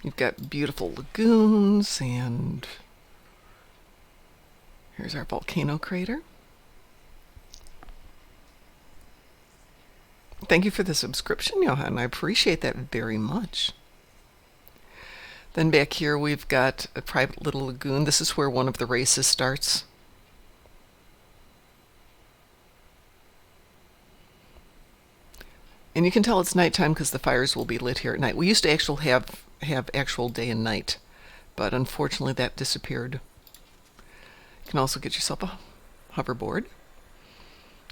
You've got beautiful lagoons, and here's our volcano crater. Thank you for the subscription, Johan. I appreciate that very much. Then back here we've got a private little lagoon. This is where one of the races starts. And you can tell it's nighttime because the fires will be lit here at night. We used to actually have actual day and night, but unfortunately that disappeared. You can also get yourself a hoverboard.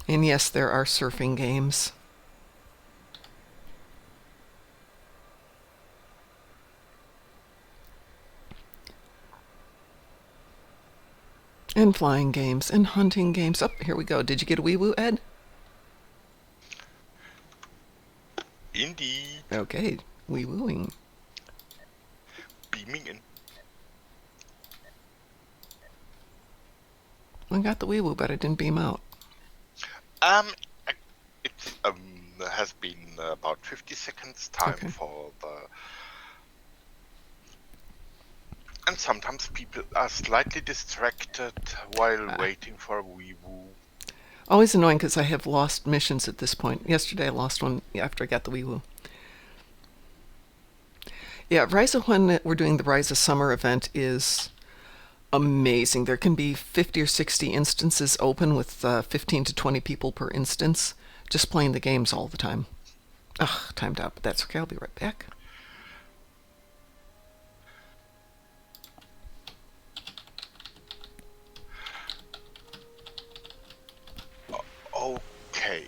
And yes, there are surfing games. And flying games, and hunting games. Oh, here we go. Did you get a wee woo, Ed? Indeed. Okay, wee wooing. Beaming in. I got the wee woo, but I didn't beam out. It has been about 50 seconds time for the... And sometimes people are slightly distracted while waiting for a wee woo. Always annoying because I have lost missions at this point. Yesterday I lost one after I got the wee woo. Yeah, Ryza, when we're doing the Ryza Summer event, is amazing. There can be 50 or 60 instances open with 15 to 20 people per instance, just playing the games all the time. Ugh, timed out, but that's okay. I'll be right back. Okay.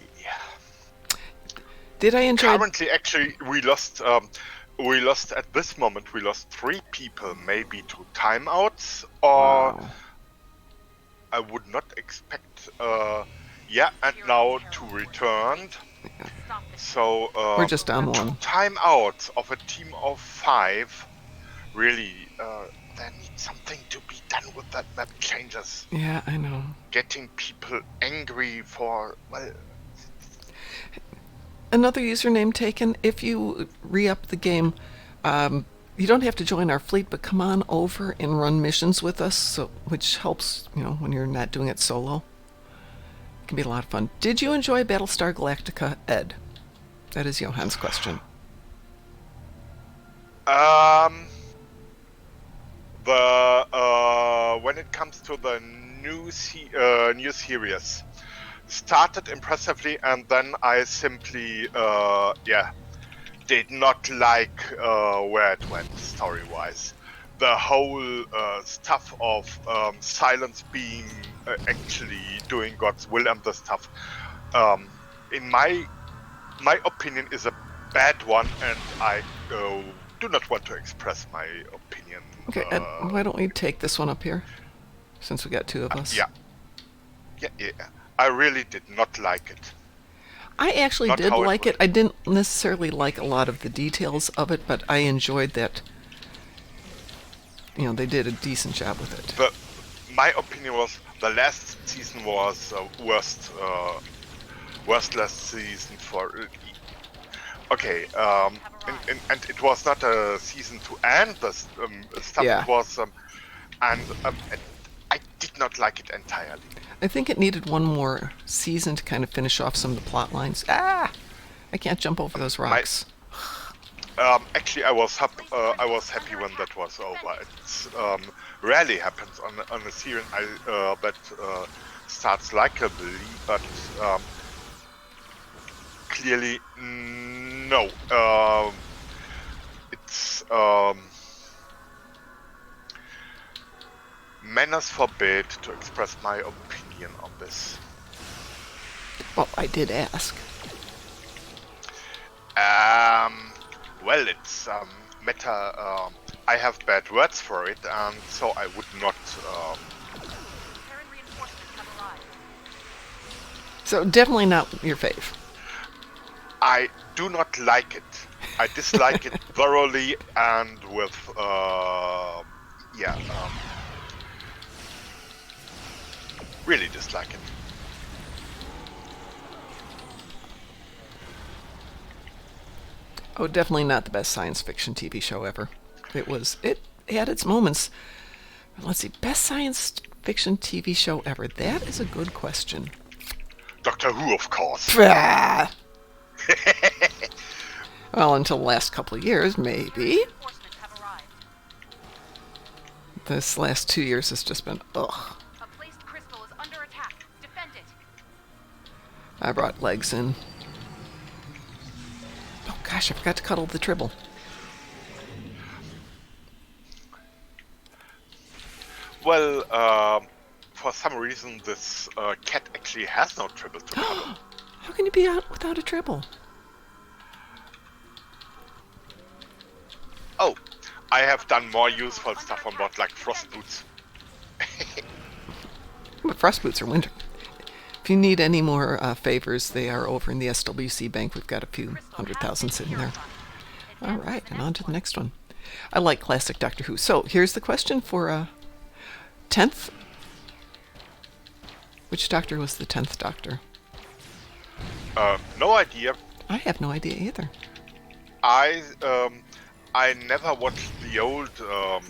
Did I enjoy... Currently, actually, we lost at this moment, we lost 3 people, maybe to timeouts, or... Wow. I would not expect, and now 2 returned. Yeah. So, we're just down 1. 2 timeouts of a team of 5. Really, there needs something to be done with that map changes. Yeah, I know. Getting people angry for, well... Another username taken. If you re-up the game, You don't have to join our fleet, but come on over and run missions with us, which helps, when you're not doing it solo. It can be a lot of fun. Did you enjoy Battlestar Galactica, Ed? That is Johan's question. When it comes to the new series, started impressively, and then I simply did not like where it went story-wise. The whole stuff of Silence being actually doing God's will and the stuff, in my opinion, is a bad one, and I do not want to express my opinion. Okay, why don't we take this one up here, since we got two of us? Yeah. I really did not like it. I actually did like it. I didn't necessarily like a lot of the details of it, but I enjoyed that. They did a decent job with it. But my opinion was the last season was worst last season for. Okay, and it was not a season to end the stuff. Yeah. It was, and I did not like it entirely. I think it needed one more season to kind of finish off some of the plot lines. I can't jump over those rocks. Actually, I was happy when that was over. It rarely happens on a series that starts likably, but clearly no. It's manners forbid to express my opinion on this. Well, I did ask. Well, it's meta. I have bad words for it, and so I would not. So definitely not your fave. I do not like it. I dislike it thoroughly, and with really dislike it. Oh, definitely not the best science fiction TV show ever. It had its moments. Let's see, best science fiction TV show ever. That is a good question. Doctor Who, of course. Well, until the last couple of years, maybe. This last 2 years has just been, ugh. A placed crystal is under attack. Defend it. I brought legs in. Oh gosh, I forgot to cuddle the Tribble. Well, for some reason, this cat actually has no Tribble to cuddle. How can you be out without a Tribble? Oh, I have done more useful stuff on board, like frost boots. But frost boots are winter. If you need any more favors, they are over in the SWC bank. We've got a few 100,000 sitting there. All right, and on to the next one. I like classic Doctor Who. So here's the question for 10th. Which Doctor was the 10th Doctor? No idea. I have no idea either. I never watched the old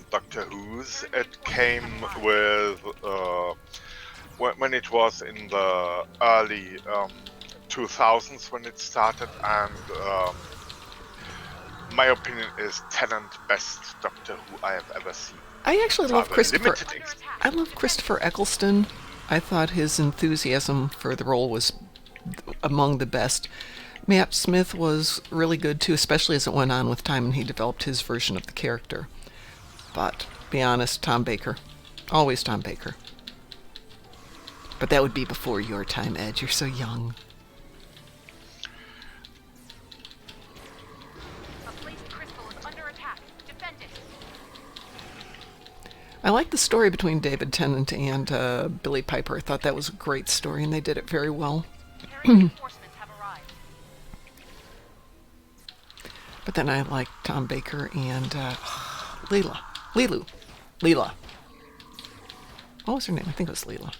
Doctor Who's. It came with when it was in the early 2000s when it started, and my opinion is Tennant best Doctor Who I have ever seen. I actually love Christopher. I love Christopher Eccleston. I thought his enthusiasm for the role was among the best. Matt Smith was really good too, especially as it went on with time and he developed his version of the character. But, be honest, Tom Baker. Always Tom Baker. But that would be before your time, Ed. You're so young. A placed crystal is under attack. Defend it. I like the story between David Tennant and Billie Piper. I thought that was a great story and they did it very well. Reinforcements have arrived. But then I like Tom Baker and Leela. What was her name? I think it was Leela.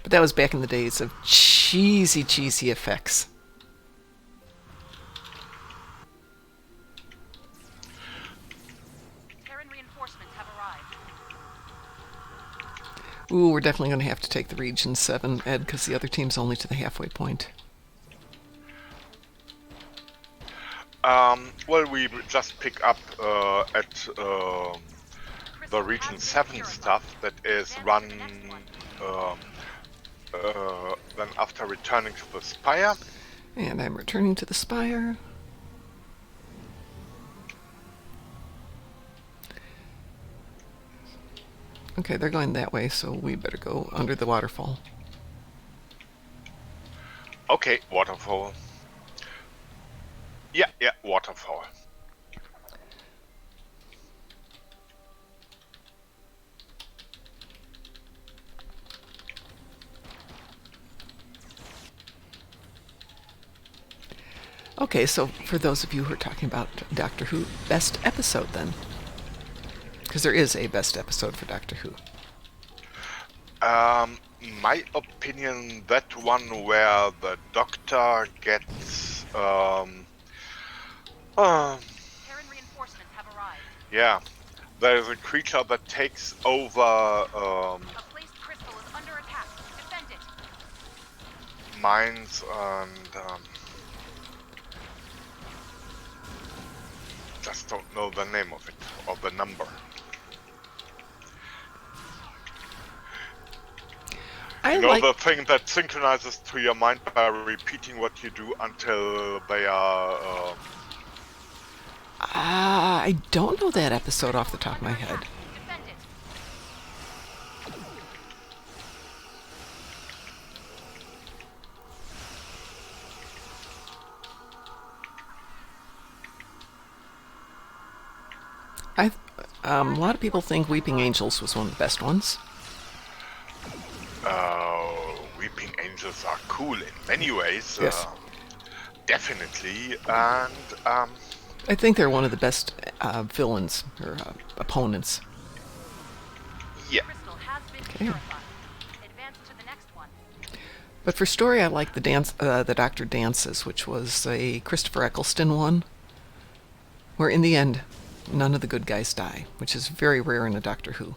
But that was back in the days of cheesy effects. Terran reinforcements have arrived. Ooh, we're definitely going to have to take the Region 7, Ed, because the other team's only to the halfway point. Well, we just pick up at the Region 7 stuff that is run then after returning to the Spire. And I'm returning to the Spire. Okay, they're going that way, so we better go under the waterfall. Okay, waterfall. Yeah, waterfall. Okay, so for those of you who are talking about Doctor Who, best episode then. Because there is a best episode for Doctor Who. My opinion, that one where the Doctor gets Terran reinforcements have arrived. yeah, there is a creature that takes over A placed crystal is under attack. Defend it. mines and just don't know the name of it or the number. I You know, like... the thing that synchronizes to your mind by repeating what you do until they are I don't know that episode off the top of my head. Defend it. A lot of people think Weeping Angels was one of the best ones. Weeping Angels are cool in many ways. Yes. Definitely, and I think they're one of the best villains, or opponents. yeah. Crystal has been Okay. purified. Advance to the next one. But for story, I like the Doctor Dances, which was a Christopher Eccleston one, where in the end, none of the good guys die, which is very rare in a Doctor Who.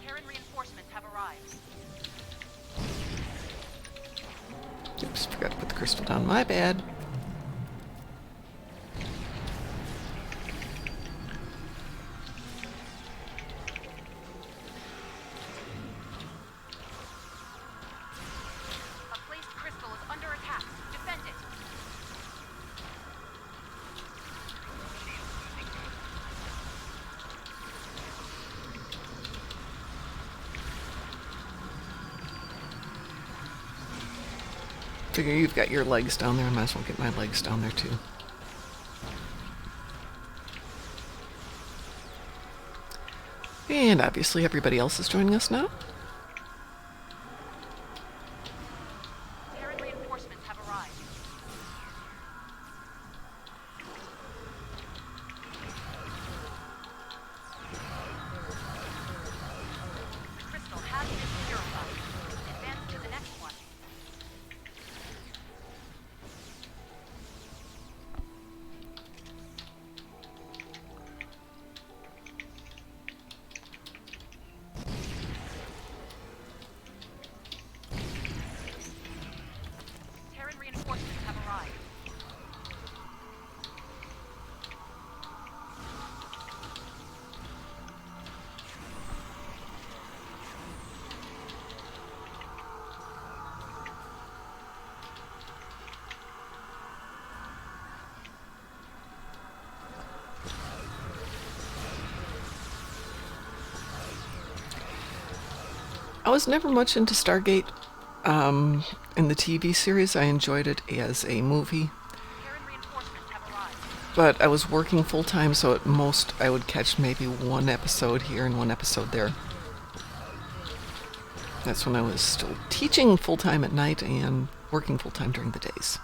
Terran reinforcements have arrived. Oops, forgot to put the crystal down. My bad. A placed crystal is under attack. Defend it. Figure you've got your legs down there. I might as well get my legs down there too. And obviously everybody else is joining us now. Terran reinforcements have arrived. Crystal has been purified. Advance to the next one. Terran reinforcements have arrived. I was never much into Stargate in the TV series. I enjoyed it as a movie, Terran reinforcements have arrived. but I was working full time, so at most I would catch maybe one episode here and one episode there. That's when I was still teaching full time at night and working full time during the days.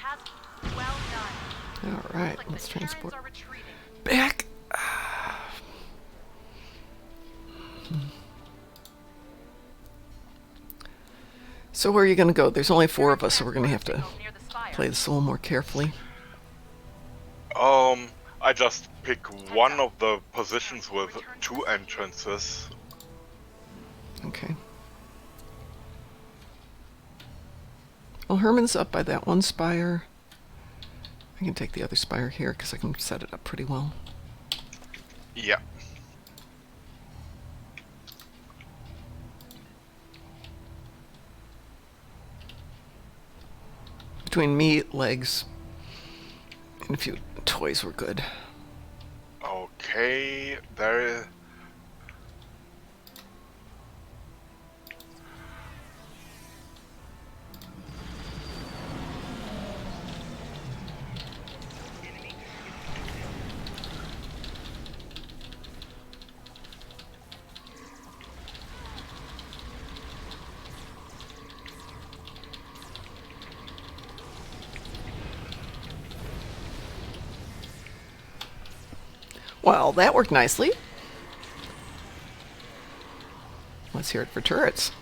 has. Well done. All right, Looks like let's the Terrans transport are retreating. back. So where are you going to go? There's only 4 of us, so we're going to have to Near the spire. play this a little more carefully. I just pick one of the positions with 2 entrances. Okay. Well, Herman's up by that one spire. I can take the other spire here because I can set it up pretty well. Yeah. Between meat, legs, and a few toys were good. Okay, there. Well, that worked nicely. Let's hear it for turrets.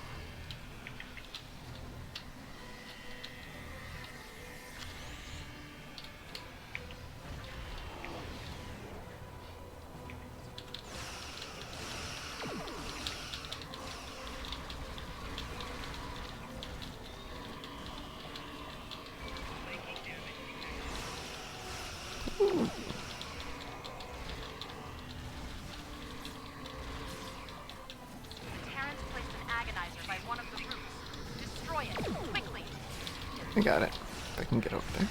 I got it. If I can get over there.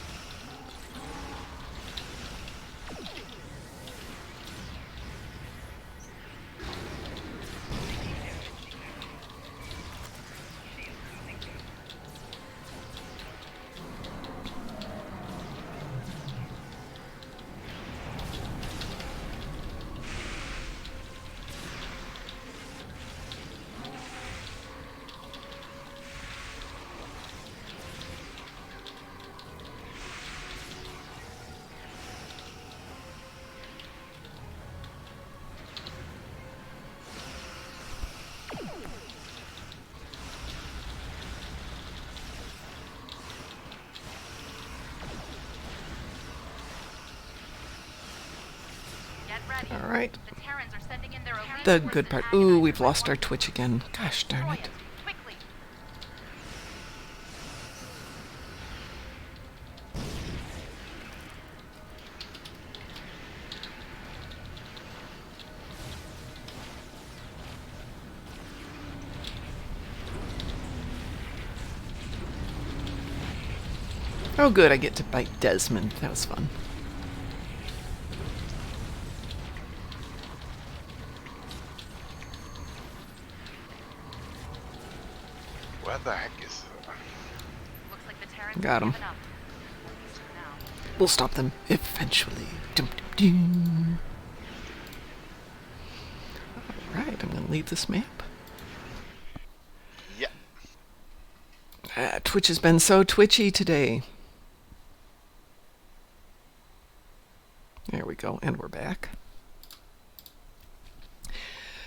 All right. The Terrans are sending in their elite The forces good part. and Ooh, agonize we've their lost our forces. Twitch again. Gosh darn Destroy it. quickly. Oh, good. I get to bite Desmond. That was fun. Where the heck is... Looks like the Terrans Got 'em. have given up. At least for now. We'll stop them eventually. Dum, dum, dum. All right, I'm going to leave this map. Yeah. Twitch has been so twitchy today. There we go, and we're back.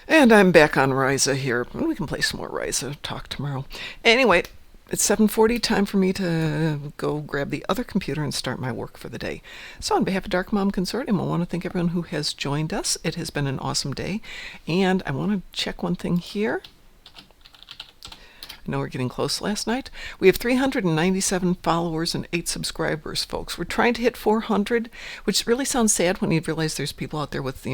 And I'm back on Ryza here. We can play some more Ryza, talk tomorrow. Anyway, it's 7:40, time for me to go grab the other computer and start my work for the day. So on behalf of Darkmom Consortium, I want to thank everyone who has joined us. It has been an awesome day. And I want to check one thing here. I know we're getting close last night. We have 397 followers and 8 subscribers, folks. We're trying to hit 400, which really sounds sad when you realize there's people out there with,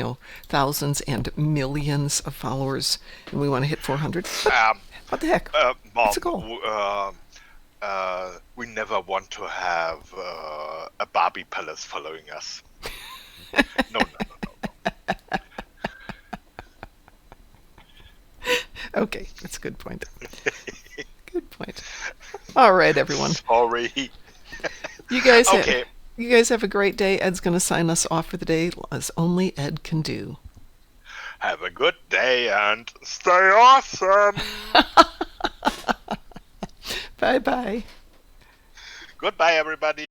thousands and millions of followers, and we want to hit 400. But what the heck? Mom, It's a goal. We never want to have a Barbie palace following us. No. Okay, that's a good point. Good point. All right, everyone. Sorry. You guys Okay. have a great day. Ed's going to sign us off for the day, as only Ed can do. Have a good day and stay awesome. Bye-bye. Goodbye, everybody.